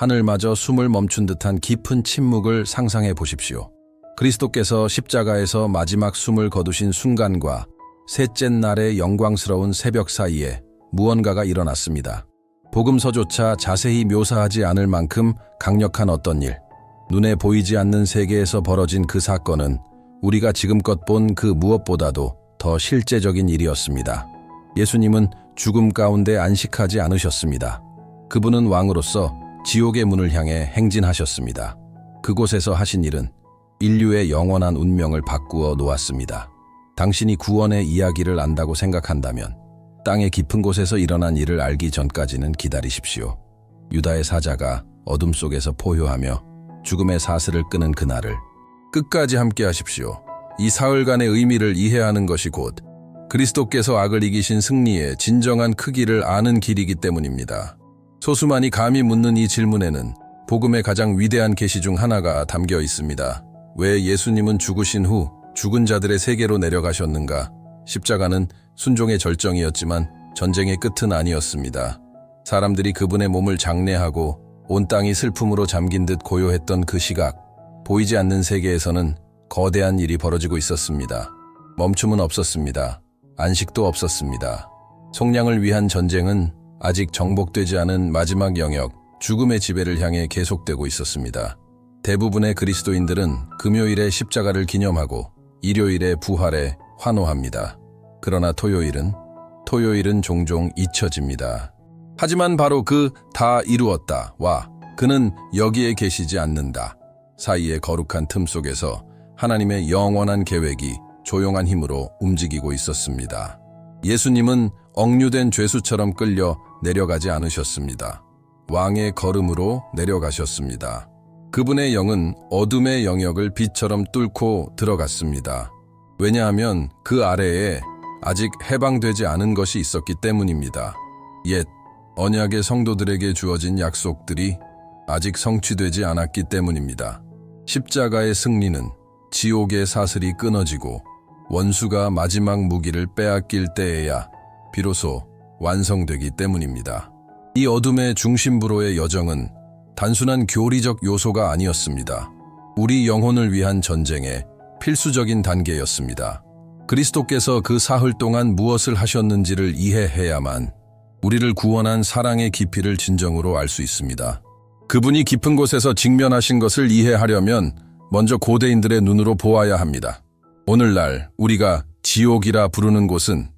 하늘마저 숨을 멈춘 듯한 깊은 침묵을 상상해 보십시오. 그리스도께서 십자가에서 마지막 숨을 거두신 순간과 셋째 날의 영광스러운 새벽 사이에 무언가가 일어났습니다. 복음서조차 자세히 묘사하지 않을 만큼 강력한 어떤 일, 눈에 보이지 않는 세계에서 벌어진 그 사건은 우리가 지금껏 본 그 무엇보다도 더 실제적인 일이었습니다. 예수님은 죽음 가운데 안식하지 않으셨습니다. 그분은 왕으로서 지옥의 문을 향해 행진하셨습니다. 그곳에서 하신 일은 인류의 영원한 운명을 바꾸어 놓았습니다. 당신이 구원의 이야기를 안다고 생각한다면 땅의 깊은 곳에서 일어난 일을 알기 전까지는 기다리십시오. 유다의 사자가 어둠 속에서 포효하며 죽음의 사슬을 끄는 그날을 끝까지 함께 하십시오. 이 사흘간의 의미를 이해하는 것이 곧 그리스도께서 악을 이기신 승리의 진정한 크기를 아는 길이기 때문입니다. 소수만이 감히 묻는 이 질문에는 복음의 가장 위대한 계시 중 하나가 담겨 있습니다. 왜 예수님은 죽으신 후 죽은 자들의 세계로 내려가셨는가? 십자가는 순종의 절정이었지만 전쟁의 끝은 아니었습니다. 사람들이 그분의 몸을 장례하고 온 땅이 슬픔으로 잠긴 듯 고요했던 그 시각, 보이지 않는 세계에서는 거대한 일이 벌어지고 있었습니다. 멈춤은 없었습니다. 안식도 없었습니다. 속량을 위한 전쟁은 아직 정복되지 않은 마지막 영역, 죽음의 지배를 향해 계속되고 있었습니다. 대부분의 그리스도인들은 금요일에 십자가를 기념하고 일요일에 부활에 환호합니다. 그러나 토요일은 종종 잊혀집니다. 하지만 바로 그 다 이루었다와 그는 여기에 계시지 않는다 사이의 거룩한 틈 속에서 하나님의 영원한 계획이 조용한 힘으로 움직이고 있었습니다. 예수님은 억류된 죄수처럼 끌려 내려가지 않으셨습니다. 왕의 걸음으로 내려가셨습니다. 그분의 영은 어둠의 영역을 빛처럼 뚫고 들어갔습니다. 왜냐하면 그 아래에 아직 해방되지 않은 것이 있었기 때문입니다. 옛 언약의 성도들에게 주어진 약속들이 아직 성취되지 않았기 때문입니다. 십자가의 승리는 지옥의 사슬이 끊어지고 원수가 마지막 무기를 빼앗길 때에야 비로소 완성되기 때문입니다. 이 어둠의 중심부로의 여정은 단순한 교리적 요소가 아니었습니다. 우리 영혼을 위한 전쟁의 필수적인 단계였습니다. 그리스도께서 그 사흘 동안 무엇을 하셨는지를 이해해야만 우리를 구원한 사랑의 깊이를 진정으로 알 수 있습니다. 그분이 깊은 곳에서 직면하신 것을 이해하려면 먼저 고대인들의 눈으로 보아야 합니다. 오늘날 우리가 지옥이라 부르는 곳은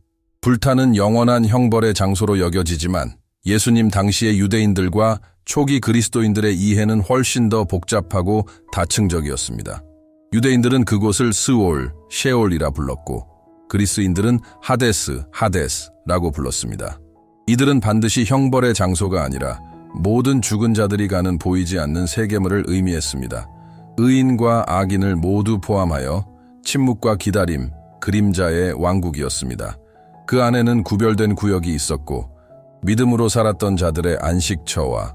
불타는 영원한 형벌의 장소로 여겨지지만 예수님 당시의 유대인들과 초기 그리스도인들의 이해는 훨씬 더 복잡하고 다층적이었습니다. 유대인들은 그곳을 스올, 셰올이라 불렀고 그리스인들은 하데스라고 불렀습니다. 이들은 반드시 형벌의 장소가 아니라 모든 죽은 자들이 가는 보이지 않는 세계물을 의미했습니다. 의인과 악인을 모두 포함하여 침묵과 기다림, 그림자의 왕국이었습니다. 그 안에는 구별된 구역이 있었고 믿음으로 살았던 자들의 안식처와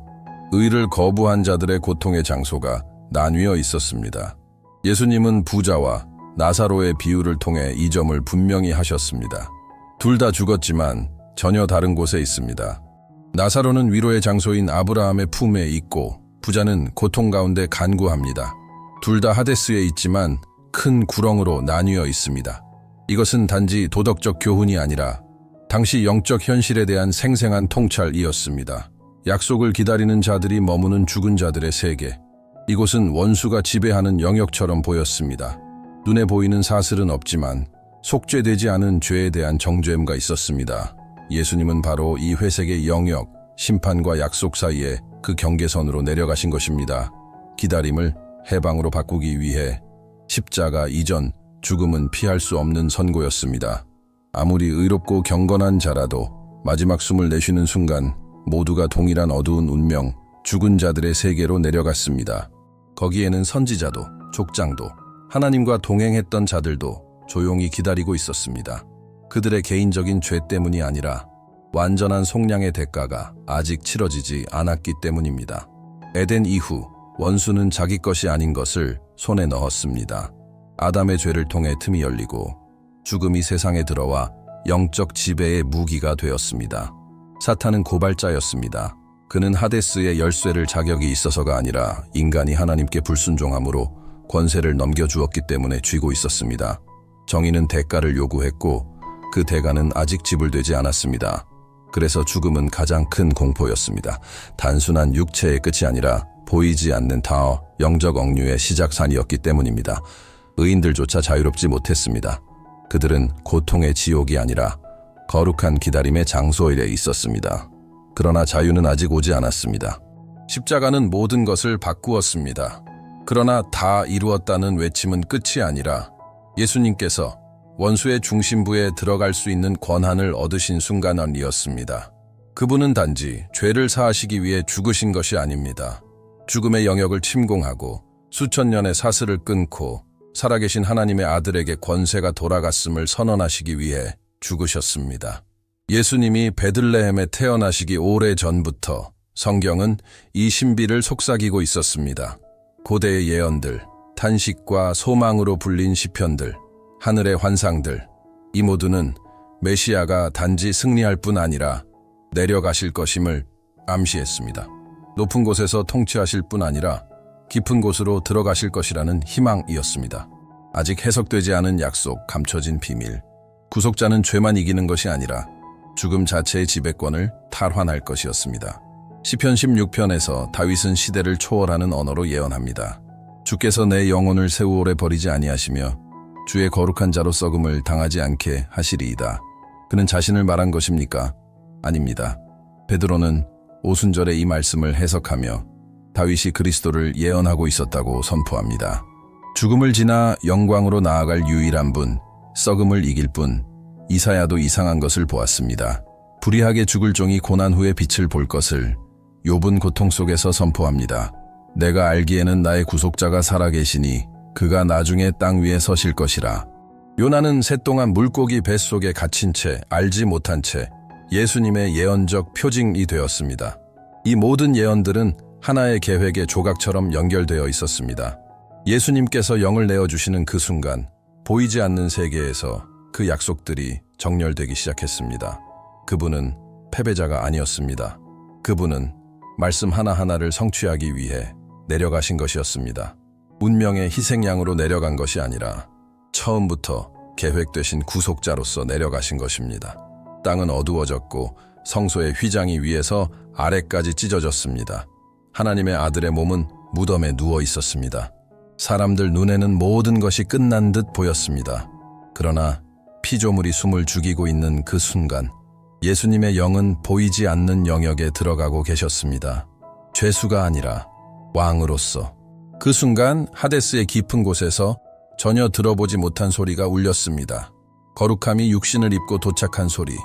의를 거부한 자들의 고통의 장소가 나뉘어 있었습니다. 예수님은 부자와 나사로의 비유를 통해 이 점을 분명히 하셨습니다. 둘 다 죽었지만 전혀 다른 곳에 있습니다. 나사로는 위로의 장소인 아브라함의 품에 있고 부자는 고통 가운데 간구합니다. 둘 다 하데스에 있지만 큰 구렁으로 나뉘어 있습니다. 이것은 단지 도덕적 교훈이 아니라 당시 영적 현실에 대한 생생한 통찰이었습니다. 약속을 기다리는 자들이 머무는 죽은 자들의 세계. 이곳은 원수가 지배하는 영역처럼 보였습니다. 눈에 보이는 사슬은 없지만 속죄되지 않은 죄에 대한 정죄함과 있었습니다. 예수님은 바로 이 회색의 영역, 심판과 약속 사이에 그 경계선으로 내려가신 것입니다. 기다림을 해방으로 바꾸기 위해 십자가 이전 죽음은 피할 수 없는 선고였습니다. 아무리 의롭고 경건한 자라도 마지막 숨을 내쉬는 순간 모두가 동일한 어두운 운명, 죽은 자들의 세계로 내려갔습니다. 거기에는 선지자도, 족장도, 하나님과 동행했던 자들도 조용히 기다리고 있었습니다. 그들의 개인적인 죄 때문이 아니라 완전한 속량의 대가가 아직 치러지지 않았기 때문입니다. 에덴 이후 원수는 자기 것이 아닌 것을 손에 넣었습니다. 아담의 죄를 통해 틈이 열리고 죽음이 세상에 들어와 영적 지배의 무기가 되었습니다. 사탄은 고발자였습니다. 그는 하데스의 열쇠를 자격이 있어서가 아니라 인간이 하나님께 불순종함으로 권세를 넘겨주었기 때문에 쥐고 있었습니다. 정의는 대가를 요구했고 그 대가는 아직 지불되지 않았습니다. 그래서 죽음은 가장 큰 공포였습니다. 단순한 육체의 끝이 아니라 보이지 않는 다 영적 억류의 시작산이었기 때문입니다. 의인들조차 자유롭지 못했습니다. 그들은 고통의 지옥이 아니라 거룩한 기다림의 장소에 있었습니다. 그러나 자유는 아직 오지 않았습니다. 십자가는 모든 것을 바꾸었습니다. 그러나 다 이루었다는 외침은 끝이 아니라 예수님께서 원수의 중심부에 들어갈 수 있는 권한을 얻으신 순간이었습니다. 그분은 단지 죄를 사하시기 위해 죽으신 것이 아닙니다. 죽음의 영역을 침공하고 수천 년의 사슬을 끊고 살아계신 하나님의 아들에게 권세가 돌아갔음을 선언하시기 위해 죽으셨습니다. 예수님이 베들레헴에 태어나시기 오래전부터 성경은 이 신비를 속삭이고 있었습니다. 고대의 예언들, 탄식과 소망으로 불린 시편들, 하늘의 환상들, 이 모두는 메시아가 단지 승리할 뿐 아니라 내려가실 것임을 암시했습니다. 높은 곳에서 통치하실 뿐 아니라 깊은 곳으로 들어가실 것이라는 희망이었습니다. 아직 해석되지 않은 약속, 감춰진 비밀. 구속자는 죄만 이기는 것이 아니라 죽음 자체의 지배권을 탈환할 것이었습니다. 시편 16편에서 다윗은 시대를 초월하는 언어로 예언합니다. 주께서 내 영혼을 세우오래 버리지 아니하시며 주의 거룩한 자로 썩음을 당하지 않게 하시리이다. 그는 자신을 말한 것입니까? 아닙니다. 베드로는 오순절에 이 말씀을 해석하며 다윗이 그리스도를 예언하고 있었다고 선포합니다. 죽음을 지나 영광으로 나아갈 유일한 분, 썩음을 이길 분, 이사야도 이상한 것을 보았습니다. 불의하게 죽을 종이 고난 후에 빛을 볼 것을 욥은 고통 속에서 선포합니다. 내가 알기에는 나의 구속자가 살아계시니 그가 나중에 땅 위에 서실 것이라. 요나는 새 동안 물고기 뱃속에 갇힌 채 알지 못한 채 예수님의 예언적 표징이 되었습니다. 이 모든 예언들은 하나의 계획의 조각처럼 연결되어 있었습니다. 예수님께서 영을 내어주시는 그 순간 보이지 않는 세계에서 그 약속들이 정렬되기 시작했습니다. 그분은 패배자가 아니었습니다. 그분은 말씀 하나하나를 성취하기 위해 내려가신 것이었습니다. 운명의 희생양으로 내려간 것이 아니라 처음부터 계획되신 구속자로서 내려가신 것입니다. 땅은 어두워졌고 성소의 휘장이 위에서 아래까지 찢어졌습니다. 하나님의 아들의 몸은 무덤에 누워 있었습니다. 사람들 눈에는 모든 것이 끝난 듯 보였습니다. 그러나 피조물이 숨을 죽이고 있는 그 순간 예수님의 영은 보이지 않는 영역에 들어가고 계셨습니다. 죄수가 아니라 왕으로서. 그 순간 하데스의 깊은 곳에서 전혀 들어보지 못한 소리가 울렸습니다. 거룩함이 육신을 입고 도착한 소리.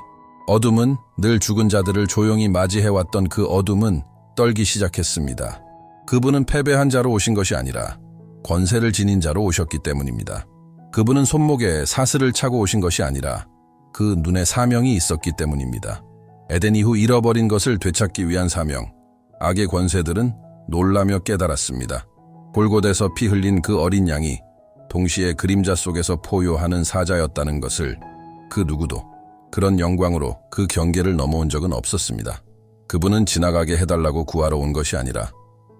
어둠은 늘 죽은 자들을 조용히 맞이해왔던 그 어둠은 떨기 시작했습니다. 그분은 패배한 자로 오신 것이 아니라 권세를 지닌 자로 오셨기 때문입니다. 그분은 손목에 사슬을 차고 오신 것이 아니라 그 눈에 사명이 있었기 때문입니다. 에덴 이후 잃어버린 것을 되찾기 위한 사명. 악의 권세들은 놀라며 깨달았습니다. 골곳에서 피 흘린 그 어린 양이 동시에 그림자 속에서 포효하는 사자였다는 것을 그 누구도 그런 영광으로 그 경계를 넘어온 적은 없었습니다. 그분은 지나가게 해달라고 구하러 온 것이 아니라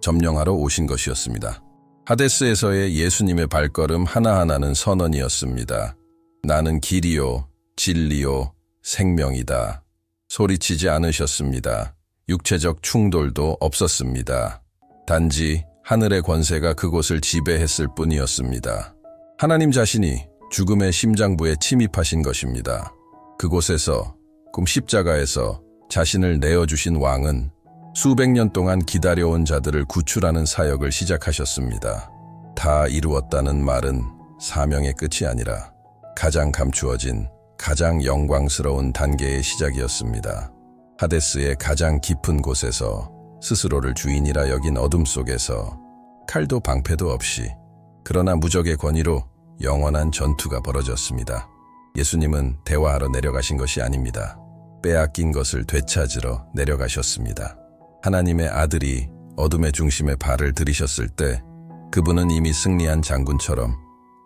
점령하러 오신 것이었습니다. 하데스에서의 예수님의 발걸음 하나하나는 선언이었습니다. 나는 길이요, 진리요, 생명이다. 소리치지 않으셨습니다. 육체적 충돌도 없었습니다. 단지 하늘의 권세가 그곳을 지배했을 뿐이었습니다. 하나님 자신이 죽음의 심장부에 침입하신 것입니다. 그곳에서, 십자가에서 자신을 내어주신 왕은 수백 년 동안 기다려온 자들을 구출하는 사역을 시작하셨습니다. 다 이루었다는 말은 사명의 끝이 아니라 가장 감추어진, 가장 영광스러운 단계의 시작이었습니다. 하데스의 가장 깊은 곳에서 스스로를 주인이라 여긴 어둠 속에서 칼도 방패도 없이 그러나 무적의 권위로 영원한 전투가 벌어졌습니다. 예수님은 대화하러 내려가신 것이 아닙니다. 빼앗긴 것을 되찾으러 내려가셨습니다. 하나님의 아들이 어둠의 중심에 발을 들이셨을 때 그분은 이미 승리한 장군처럼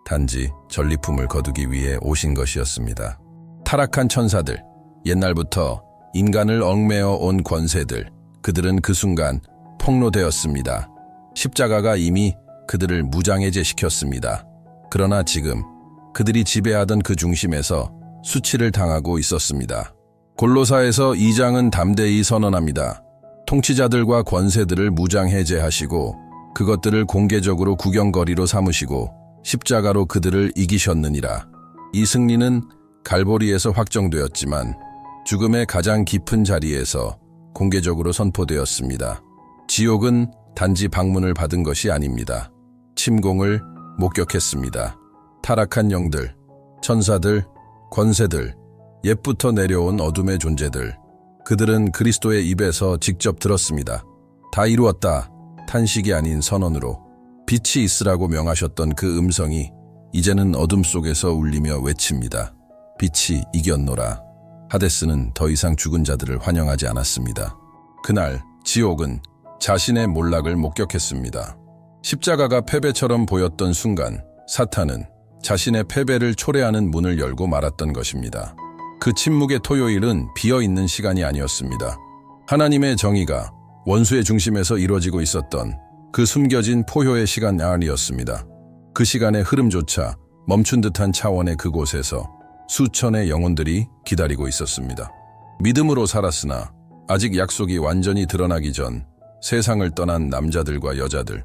단지 전리품을 거두기 위해 오신 것이었습니다. 타락한 천사들, 옛날부터 인간을 얽매어 온 권세들, 그들은 그 순간 폭로되었습니다. 십자가가 이미 그들을 무장해제시켰습니다. 그러나 지금 그들이 지배하던 그 중심에서 수치를 당하고 있었습니다. 골로사에서 2장은 담대히 선언합니다. 통치자들과 권세들을 무장해제하시고 그것들을 공개적으로 구경거리로 삼으시고 십자가로 그들을 이기셨느니라. 이 승리는 갈보리에서 확정되었지만 죽음의 가장 깊은 자리에서 공개적으로 선포되었습니다. 지옥은 단지 방문을 받은 것이 아닙니다. 침공을 목격했습니다. 타락한 영들, 천사들, 권세들, 옛부터 내려온 어둠의 존재들, 그들은 그리스도의 입에서 직접 들었습니다. 다 이루었다. 탄식이 아닌 선언으로 빛이 있으라고 명하셨던 그 음성이 이제는 어둠 속에서 울리며 외칩니다. 빛이 이겼노라. 하데스는 더 이상 죽은 자들을 환영하지 않았습니다. 그날 지옥은 자신의 몰락을 목격했습니다. 십자가가 패배처럼 보였던 순간 사탄은 자신의 패배를 초래하는 문을 열고 말았던 것입니다. 그 침묵의 토요일은 비어있는 시간이 아니었습니다. 하나님의 정의가 원수의 중심에서 이루어지고 있었던 그 숨겨진 포효의 시간 아니었습니다. 그 시간의 흐름조차 멈춘 듯한 차원의 그곳에서 수천의 영혼들이 기다리고 있었습니다. 믿음으로 살았으나 아직 약속이 완전히 드러나기 전 세상을 떠난 남자들과 여자들,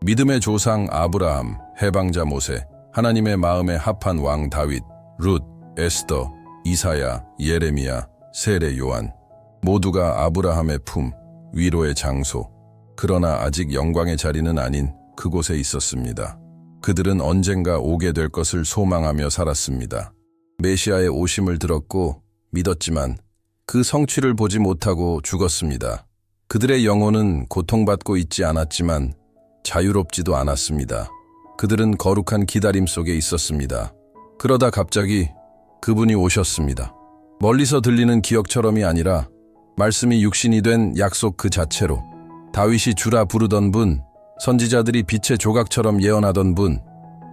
믿음의 조상 아브라함, 해방자 모세, 하나님의 마음에 합한 왕 다윗, 룻, 에스더, 이사야, 예레미야, 세례 요한, 모두가 아브라함의 품, 위로의 장소, 그러나 아직 영광의 자리는 아닌 그곳에 있었습니다. 그들은 언젠가 오게 될 것을 소망하며 살았습니다. 메시아의 오심을 들었고 믿었지만 그 성취를 보지 못하고 죽었습니다. 그들의 영혼은 고통받고 있지 않았지만 자유롭지도 않았습니다. 그들은 거룩한 기다림 속에 있었습니다. 그러다 갑자기 그분이 오셨습니다. 멀리서 들리는 기억처럼이 아니라 말씀이 육신이 된 약속 그 자체로, 다윗이 주라 부르던 분, 선지자들이 빛의 조각처럼 예언하던 분,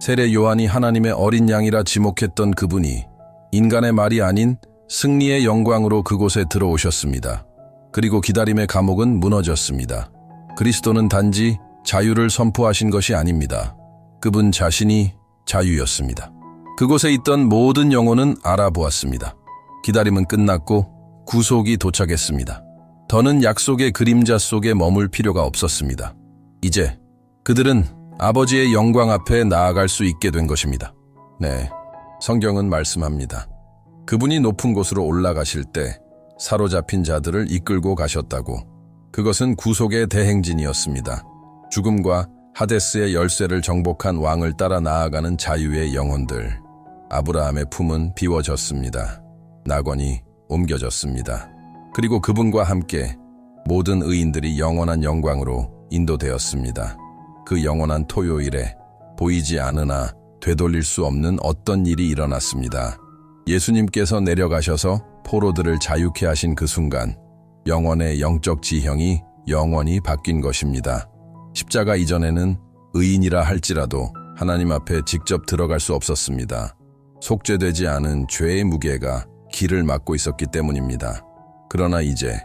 세례 요한이 하나님의 어린 양이라 지목했던 그분이 인간의 말이 아닌 승리의 영광으로 그곳에 들어오셨습니다. 그리고 기다림의 감옥은 무너졌습니다. 그리스도는 단지 자유를 선포하신 것이 아닙니다. 그분 자신이 자유였습니다. 그곳에 있던 모든 영혼은 알아보았습니다. 기다림은 끝났고 구속이 도착했습니다. 더는 약속의 그림자 속에 머물 필요가 없었습니다. 이제 그들은 아버지의 영광 앞에 나아갈 수 있게 된 것입니다. 네, 성경은 말씀합니다. 그분이 높은 곳으로 올라가실 때 사로잡힌 자들을 이끌고 가셨다고. 그것은 구속의 대행진이었습니다. 죽음과 하데스의 열쇠를 정복한 왕을 따라 나아가는 자유의 영혼들. 아브라함의 품은 비워졌습니다. 낙원이 옮겨졌습니다. 그리고 그분과 함께 모든 의인들이 영원한 영광으로 인도되었습니다. 그 영원한 토요일에 보이지 않으나 되돌릴 수 없는 어떤 일이 일어났습니다. 예수님께서 내려가셔서 포로들을 자유케 하신 그 순간 영혼의 영적 지형이 영원히 바뀐 것입니다. 십자가 이전에는 의인이라 할지라도 하나님 앞에 직접 들어갈 수 없었습니다. 속죄되지 않은 죄의 무게가 길을 막고 있었기 때문입니다. 그러나 이제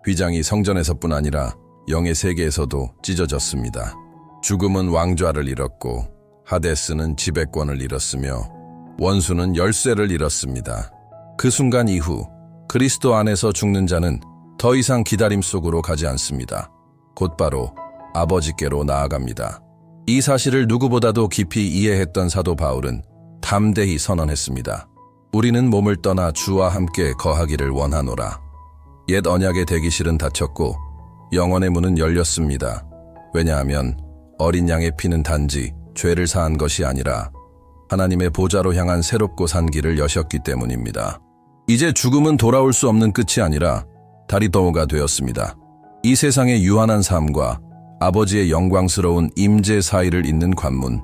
휘장이 성전에서뿐 아니라 영의 세계에서도 찢어졌습니다. 죽음은 왕좌를 잃었고 하데스는 지배권을 잃었으며 원수는 열쇠를 잃었습니다. 그 순간 이후 그리스도 안에서 죽는 자는 더 이상 기다림 속으로 가지 않습니다. 곧바로 아버지께로 나아갑니다. 이 사실을 누구보다도 깊이 이해했던 사도 바울은 담대히 선언했습니다. 우리는 몸을 떠나 주와 함께 거하기를 원하노라. 옛 언약의 대기실은 닫혔고 영원의 문은 열렸습니다. 왜냐하면 어린 양의 피는 단지 죄를 사한 것이 아니라 하나님의 보좌로 향한 새롭고 산 길을 여셨기 때문입니다. 이제 죽음은 돌아올 수 없는 끝이 아니라 다리도우가 되었습니다. 이 세상의 유한한 삶과 아버지의 영광스러운 임재 사이를 잇는 관문,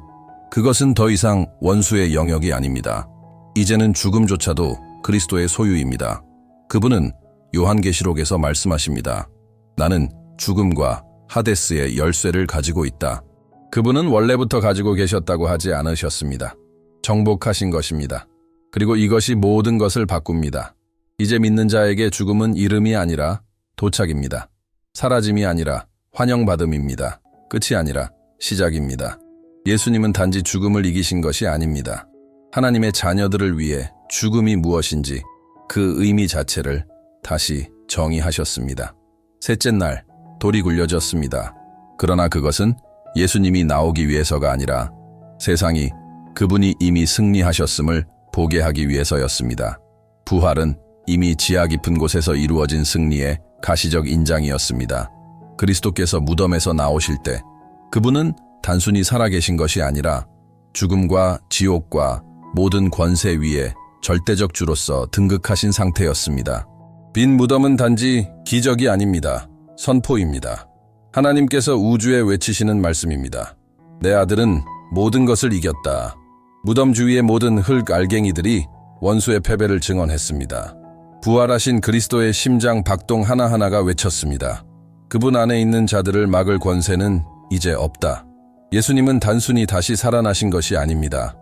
그것은 더 이상 원수의 영역이 아닙니다. 이제는 죽음조차도 그리스도의 소유입니다. 그분은 요한계시록에서 말씀하십니다. 나는 죽음과 하데스의 열쇠를 가지고 있다. 그분은 원래부터 가지고 계셨다고 하지 않으셨습니다. 정복하신 것입니다. 그리고 이것이 모든 것을 바꿉니다. 이제 믿는 자에게 죽음은 이름이 아니라 도착입니다. 사라짐이 아니라 환영받음입니다. 끝이 아니라 시작입니다. 예수님은 단지 죽음을 이기신 것이 아닙니다. 하나님의 자녀들을 위해 죽음이 무엇인지 그 의미 자체를 다시 정의하셨습니다. 셋째 날 돌이 굴려졌습니다. 그러나 그것은 예수님이 나오기 위해서가 아니라 세상이 그분이 이미 승리하셨음을 보게 하기 위해서였습니다. 부활은 이미 지하 깊은 곳에서 이루어진 승리의 가시적 인장이었습니다. 그리스도께서 무덤에서 나오실 때 그분은 단순히 살아계신 것이 아니라 죽음과 지옥과 모든 권세 위에 절대적 주로서 등극하신 상태였습니다. 빈 무덤은 단지 기적이 아닙니다. 선포입니다. 하나님께서 우주에 외치시는 말씀입니다. 내 아들은 모든 것을 이겼다. 무덤 주위의 모든 흙 알갱이들이 원수의 패배를 증언했습니다. 부활하신 그리스도의 심장 박동 하나하나가 외쳤습니다. 그분 안에 있는 자들을 막을 권세는 이제 없다. 예수님은 단순히 다시 살아나신 것이 아닙니다.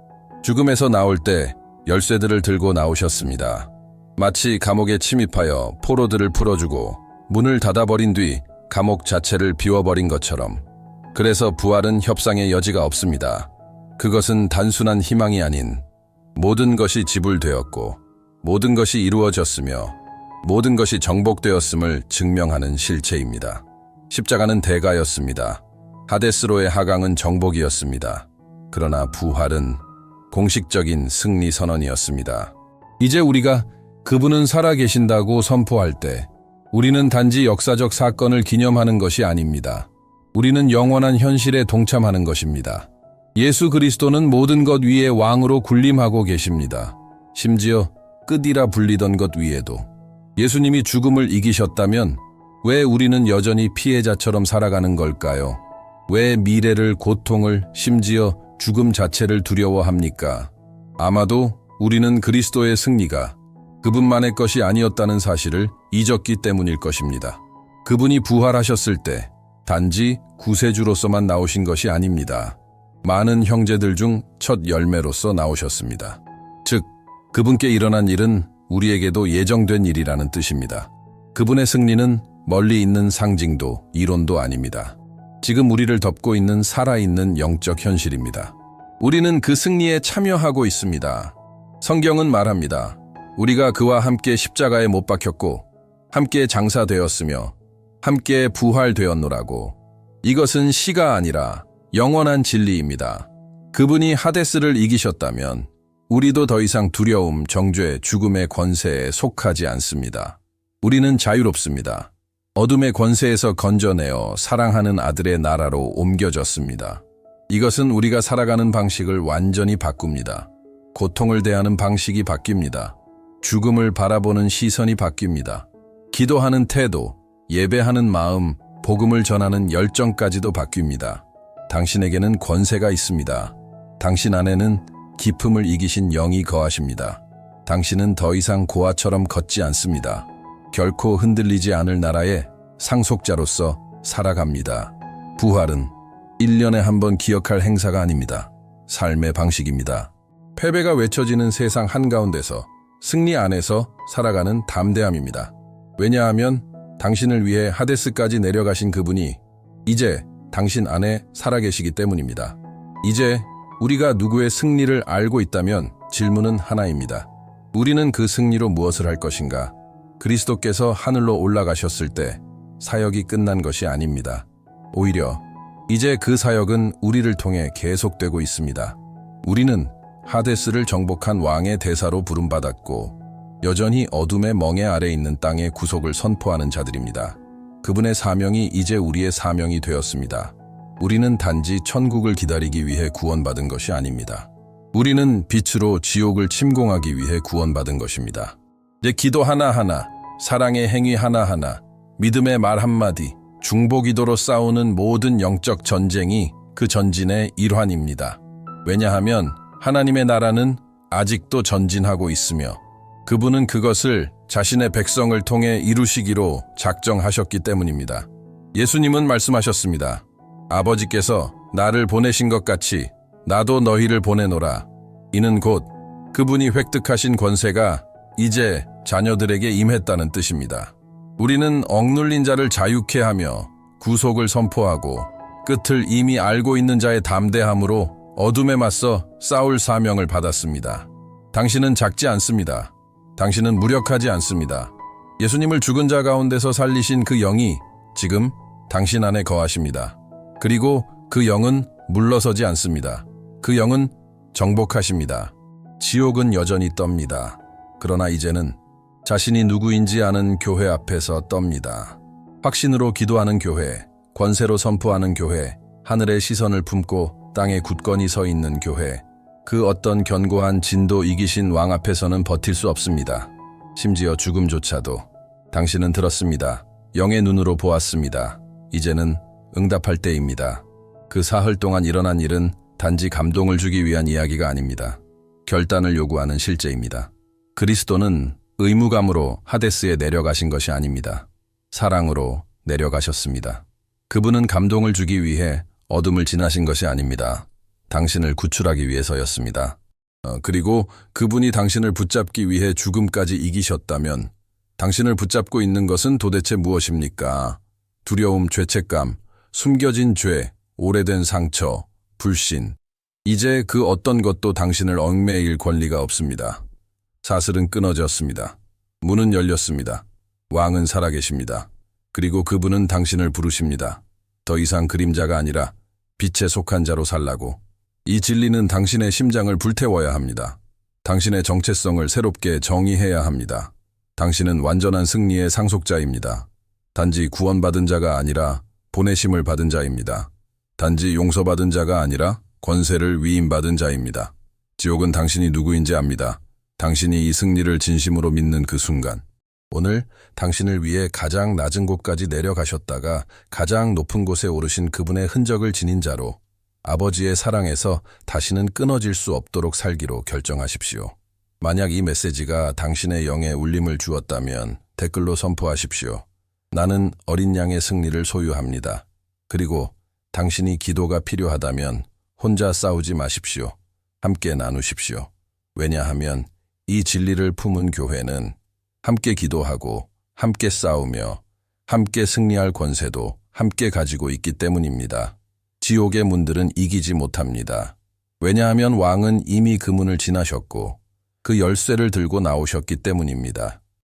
죽음에서 나올 때 열쇠들을 들고 나오셨습니다. 마치 감옥에 침입하여 포로들을 풀어주고 문을 닫아버린 뒤 감옥 자체를 비워버린 것처럼. 그래서 부활은 협상의 여지가 없습니다. 그것은 단순한 희망이 아닌 모든 것이 지불되었고 모든 것이 이루어졌으며 모든 것이 정복되었음을 증명하는 실체입니다. 십자가는 대가였습니다. 하데스로의 하강은 정복이었습니다. 그러나 부활은 공식적인 승리 선언이었습니다. 이제 우리가 그분은 살아계신다고 선포할 때 우리는 단지 역사적 사건을 기념하는 것이 아닙니다. 우리는 영원한 현실에 동참하는 것입니다. 예수 그리스도는 모든 것 위에 왕으로 군림하고 계십니다. 심지어 끝이라 불리던 것 위에도. 예수님이 죽음을 이기셨다면 왜 우리는 여전히 피해자처럼 살아가는 걸까요? 왜 미래를, 고통을, 심지어 죽음 자체를 두려워합니까? 아마도 우리는 그리스도의 승리가 그분만의 것이 아니었다는 사실을 잊었기 때문일 것입니다. 그분이 부활하셨을 때 단지 구세주로서만 나오신 것이 아닙니다. 많은 형제들 중 첫 열매로서 나오셨습니다. 즉, 그분께 일어난 일은 우리에게도 예정된 일이라는 뜻입니다. 그분의 승리는 멀리 있는 상징도 이론도 아닙니다. 지금 우리를 덮고 있는 살아있는 영적 현실입니다. 우리는 그 승리에 참여하고 있습니다. 성경은 말합니다. 우리가 그와 함께 십자가에 못 박혔고 함께 장사되었으며 함께 부활되었노라고. 이것은 시가 아니라 영원한 진리입니다. 그분이 하데스를 이기셨다면 우리도 더 이상 두려움, 정죄, 죽음의 권세에 속하지 않습니다. 우리는 자유롭습니다. 어둠의 권세에서 건져내어 사랑하는 아들의 나라로 옮겨졌습니다. 이것은 우리가 살아가는 방식을 완전히 바꿉니다. 고통을 대하는 방식이 바뀝니다. 죽음을 바라보는 시선이 바뀝니다. 기도하는 태도, 예배하는 마음, 복음을 전하는 열정까지도 바뀝니다. 당신에게는 권세가 있습니다. 당신 안에는 기품을 이기신 영이 거하십니다. 당신은 더 이상 고아처럼 걷지 않습니다. 결코 흔들리지 않을 나라의 상속자로서 살아갑니다. 부활은 1년에 한 번 기억할 행사가 아닙니다. 삶의 방식입니다. 패배가 외쳐지는 세상 한가운데서 승리 안에서 살아가는 담대함입니다. 왜냐하면 당신을 위해 하데스까지 내려가신 그분이 이제 당신 안에 살아계시기 때문입니다. 이제 우리가 누구의 승리를 알고 있다면 질문은 하나입니다. 우리는 그 승리로 무엇을 할 것인가? 그리스도께서 하늘로 올라가셨을 때 사역이 끝난 것이 아닙니다. 오히려 이제 그 사역은 우리를 통해 계속되고 있습니다. 우리는 하데스를 정복한 왕의 대사로 부름받았고 여전히 어둠의 멍에 아래 있는 땅의 구속을 선포하는 자들입니다. 그분의 사명이 이제 우리의 사명이 되었습니다. 우리는 단지 천국을 기다리기 위해 구원받은 것이 아닙니다. 우리는 빛으로 지옥을 침공하기 위해 구원받은 것입니다. 이제 기도 하나하나, 사랑의 행위 하나하나, 믿음의 말 한마디, 중보기도로 싸우는 모든 영적 전쟁이 그 전진의 일환입니다. 왜냐하면 하나님의 나라는 아직도 전진하고 있으며 그분은 그것을 자신의 백성을 통해 이루시기로 작정하셨기 때문입니다. 예수님은 말씀하셨습니다. 아버지께서 나를 보내신 것 같이 나도 너희를 보내노라. 이는 곧 그분이 획득하신 권세가 이제 자녀들에게 임했다는 뜻입니다. 우리는 억눌린 자를 자유케 하며 구속을 선포하고 끝을 이미 알고 있는 자의 담대함으로 어둠에 맞서 싸울 사명을 받았습니다. 당신은 작지 않습니다. 당신은 무력하지 않습니다. 예수님을 죽은 자 가운데서 살리신 그 영이 지금 당신 안에 거하십니다. 그리고 그 영은 물러서지 않습니다. 그 영은 정복하십니다. 지옥은 여전히 떱니다. 그러나 이제는 자신이 누구인지 아는 교회 앞에서 떱니다. 확신으로 기도하는 교회, 권세로 선포하는 교회, 하늘의 시선을 품고 땅에 굳건히 서 있는 교회, 그 어떤 견고한 진도 이기신 왕 앞에서는 버틸 수 없습니다. 심지어 죽음조차도. 당신은 들었습니다. 영의 눈으로 보았습니다. 이제는 응답할 때입니다. 그 사흘 동안 일어난 일은 단지 감동을 주기 위한 이야기가 아닙니다. 결단을 요구하는 실제입니다. 그리스도는 의무감으로 하데스에 내려가신 것이 아닙니다. 사랑으로 내려가셨습니다. 그분은 감동을 주기 위해 어둠을 지나신 것이 아닙니다. 당신을 구출하기 위해서였습니다. 그리고 그분이 당신을 붙잡기 위해 죽음까지 이기셨다면 당신을 붙잡고 있는 것은 도대체 무엇입니까? 두려움, 죄책감, 숨겨진 죄, 오래된 상처, 불신. 이제 그 어떤 것도 당신을 얽매일 권리가 없습니다. 사슬은 끊어졌습니다. 문은 열렸습니다. 왕은 살아계십니다. 그리고 그분은 당신을 부르십니다. 더 이상 그림자가 아니라 빛에 속한 자로 살라고. 이 진리는 당신의 심장을 불태워야 합니다. 당신의 정체성을 새롭게 정의해야 합니다. 당신은 완전한 승리의 상속자입니다. 단지 구원받은 자가 아니라 보내심을 받은 자입니다. 단지 용서받은 자가 아니라 권세를 위임받은 자입니다. 지옥은 당신이 누구인지 압니다. 당신이 이 승리를 진심으로 믿는 그 순간. 오늘 당신을 위해 가장 낮은 곳까지 내려가셨다가 가장 높은 곳에 오르신 그분의 흔적을 지닌 자로 아버지의 사랑에서 다시는 끊어질 수 없도록 살기로 결정하십시오. 만약 이 메시지가 당신의 영에 울림을 주었다면 댓글로 선포하십시오. 나는 어린 양의 승리를 소유합니다. 그리고 당신이 기도가 필요하다면 혼자 싸우지 마십시오. 함께 나누십시오. 왜냐하면 이 진리를 품은 교회는 함께 기도하고 함께 싸우며 함께 승리할 권세도 함께 가지고 있기 때문입니다. 지옥의 문들은 이기지 못합니다. 왜냐하면 왕은 이미 그 문을 지나셨고 그 열쇠를 들고 나오셨기 때문입니다.